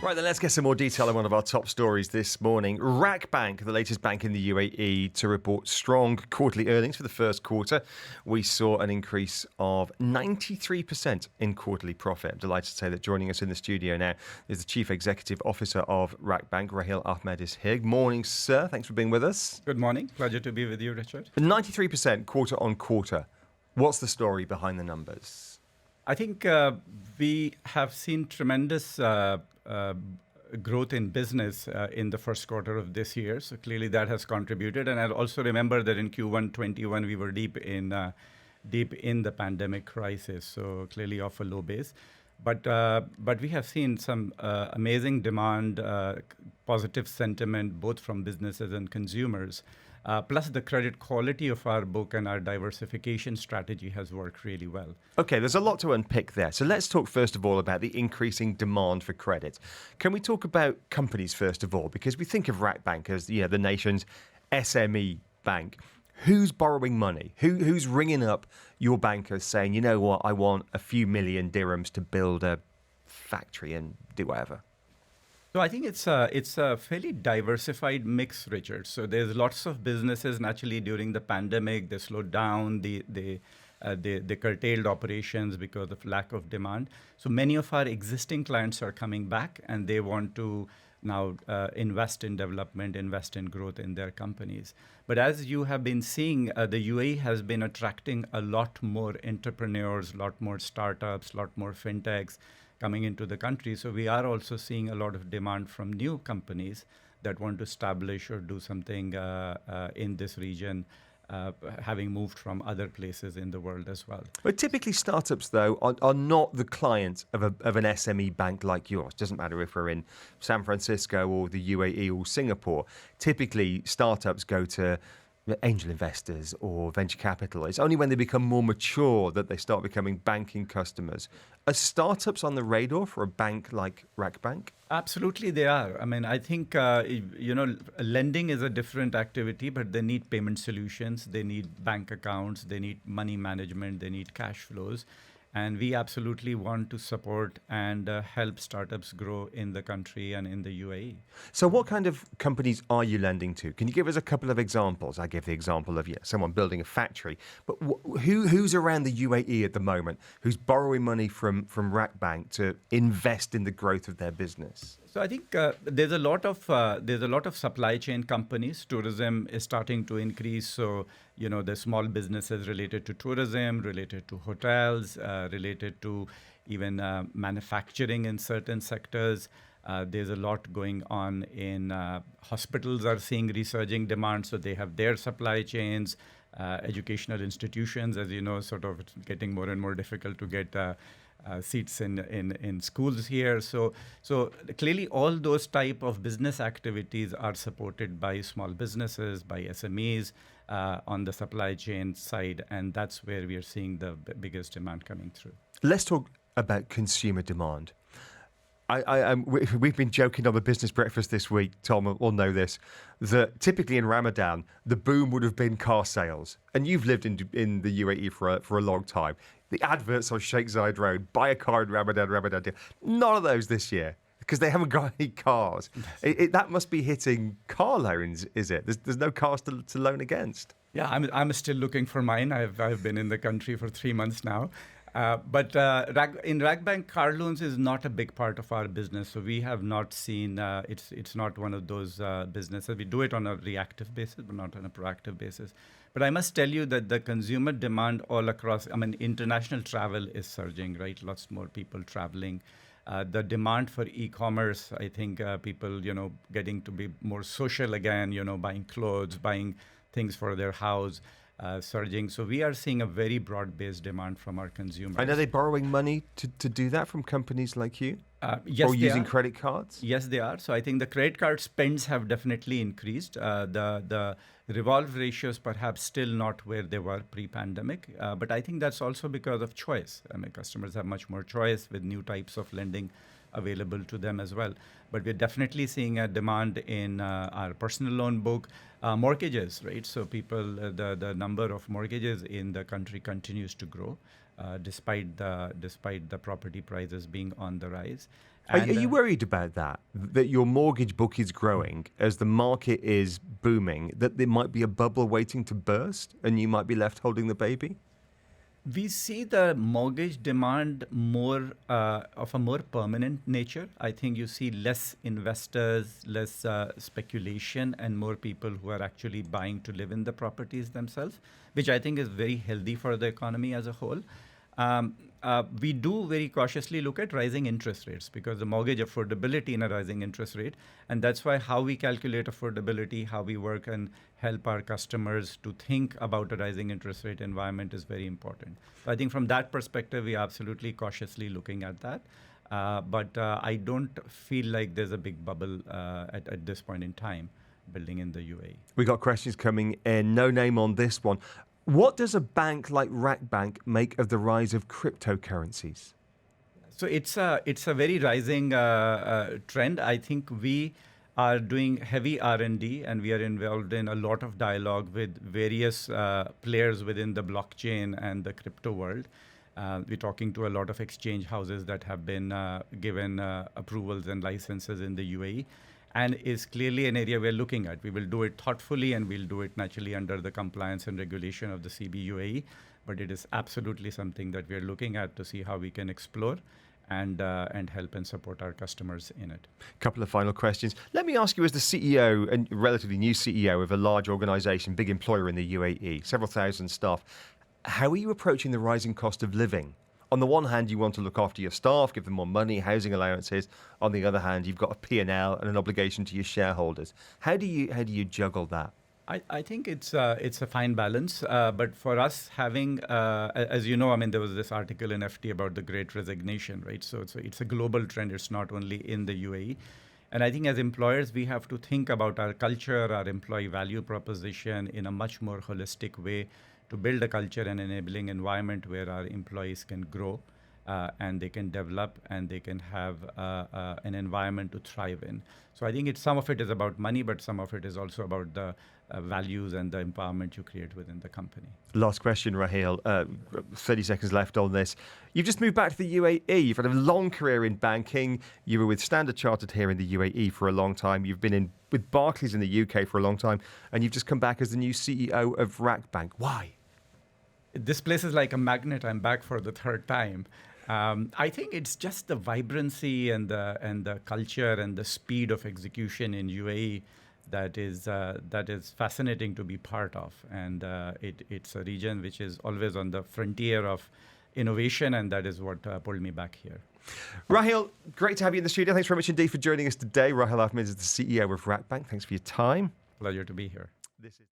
Right, then let's get some more detail on one of our top stories this morning. Rakbank, the latest bank in the UAE to report strong quarterly earnings for the first quarter. We saw an increase of 93% in quarterly profit. I'm delighted to say that joining us in the studio now is the Chief Executive Officer of Rakbank. Raheel Ahmed is here. Morning, sir. Thanks for being with us. Good morning. Pleasure to be with you, Richard. 93% quarter on quarter. What's the story behind the numbers? I think we have seen tremendous growth in business in the first quarter of this year. So clearly that has contributed. And I also remember that in Q1 21, we were deep in the pandemic crisis. So clearly off a low base. But we have seen some amazing demand, positive sentiment, both from businesses and consumers. Plus the credit quality of our book and our diversification strategy has worked really well. Okay, there's a lot to unpick there. So let's talk first of all about the increasing demand for credit. Can we talk about companies first of all? Because we think of Rakbank as the nation's SME bank. Who's borrowing money? Who's ringing up your bankers saying, you know what, I want a few million dirhams to build a factory and do whatever? So I think it's a fairly diversified mix, Richard. So there's lots of businesses naturally during the pandemic, they slowed down, they curtailed operations because of lack of demand. So many of our existing clients are coming back and they want to now invest in development, invest in growth in their companies. But as you have been seeing, the UAE has been attracting a lot more entrepreneurs, a lot more startups, a lot more fintechs coming into the country. So we are also seeing a lot of demand from new companies that want to establish or do something in this region, having moved from other places in the world as well. But typically startups, though, are not the client of an SME bank like yours. Doesn't matter if we're in San Francisco or the UAE or Singapore. Typically, startups go to angel investors or venture capital. It's only when they become more mature that they start becoming banking customers. Are startups on the radar for a bank like Rakbank? Absolutely, they are. I mean, I think, lending is a different activity, but they need payment solutions, they need bank accounts, they need money management, they need cash flows. And we absolutely want to support and help startups grow in the country and in the UAE. So what kind of companies are you lending to? Can you give us a couple of examples? I give the example of someone building a factory. But who's around the UAE at the moment who's borrowing money from Rakbank to invest in the growth of their business? So I think there's a lot of supply chain companies. Tourism is starting to increase. So the small businesses related to tourism, related to hotels, related to even manufacturing in certain sectors. There's a lot going on in hospitals are seeing resurging demand. So they have their supply chains. Educational institutions, as you know, sort of getting more and more difficult to get seats in schools here. So clearly all those type of business activities are supported by small businesses, by SMEs on the supply chain side. And that's where we are seeing the biggest demand coming through. Let's talk about consumer demand. We've been joking on the business breakfast this week, Tom will know this, that typically in Ramadan, the boom would have been car sales. And you've lived in the UAE for a long time. The adverts on Sheikh Zayed Road, buy a car in Ramadan deal. None of those this year because they haven't got any cars. That must be hitting car loans, is it? There's no cars to loan against. Yeah, I'm still looking for mine. I've been in the country for 3 months now. But in Rakbank, car loans is not a big part of our business. So we have not seen, it's not one of those businesses. We do it on a reactive basis, but not on a proactive basis. But I must tell you that the consumer demand all across, international travel is surging, right? Lots more people traveling. The demand for e-commerce, I think people, getting to be more social again, buying clothes, buying things for their house. Surging. So we are seeing a very broad-based demand from our consumers. And are they borrowing money to do that from companies like you? Yes, or using credit cards? Yes, they are. So I think the credit card spends have definitely increased. The revolve ratios perhaps still not where they were pre-pandemic. But I think that's also because of choice. Customers have much more choice with new types of lending available to them as well. But we're definitely seeing a demand in our personal loan book, mortgages, right? So people, the number of mortgages in the country continues to grow, despite the property prices being on the rise. Are And you worried about that? That your mortgage book is growing as the market is booming, that there might be a bubble waiting to burst and you might be left holding the baby? we see the mortgage demand more of a more permanent nature. I think you see less investors, less speculation, and more people who are actually buying to live in the properties themselves, which I think is very healthy for the economy as a whole. We do very cautiously look at rising interest rates because the mortgage affordability in a rising interest rate, and that's why how we calculate affordability, how we work and help our customers to think about a rising interest rate environment is very important. So I think from that perspective, we are absolutely cautiously looking at that. But I don't feel like there's a big bubble at this point in time building in the UAE. We got questions coming in. No name on this one. What does a bank like Rakbank make of the rise of cryptocurrencies? So it's a very rising trend. I think we are doing heavy R&D and we are involved in a lot of dialogue with various players within the blockchain and the crypto world. We're talking to a lot of exchange houses that have been given approvals and licenses in the UAE, and is clearly an area we're looking at. We will do it thoughtfully and we'll do it naturally under the compliance and regulation of the CB UAE, but it is absolutely something that we're looking at to see how we can explore and help and support our customers in it. Couple of final questions. Let me ask you, as the CEO and relatively new CEO of a large organisation, big employer in the UAE, several thousand staff, how are you approaching the rising cost of living? On the one hand, you want to look after your staff, give them more money, housing allowances. On the other hand, you've got a P&L and an obligation to your shareholders. How do you juggle that? I think it's a fine balance, but for us having, as you know, I mean, there was this article in FT about the Great Resignation, right? So it's a global trend. It's not only in the UAE. And I think as employers, we have to think about our culture, our employee value proposition in a much more holistic way to build a culture and enabling environment where our employees can grow and they can develop and they can have an environment to thrive in. So I think some of it is about money, but some of it is also about the values and the empowerment you create within the company. Last question, Raheel. 30 seconds left on this. You've just moved back to the UAE. You've had a long career in banking. You were with Standard Chartered here in the UAE for a long time. You've been with Barclays in the UK for a long time. And you've just come back as the new CEO of Rakbank. Why? This place is like a magnet. I'm back for the third time. I think it's just the vibrancy and the culture and the speed of execution in UAE that is fascinating to be part of. And it's a region which is always on the frontier of innovation, and that is what pulled me back here. Raheel, great to have you in the studio. Thanks very much indeed for joining us today. Raheel Ahmed is the CEO of Rakbank. Thanks for your time. Pleasure to be here. This is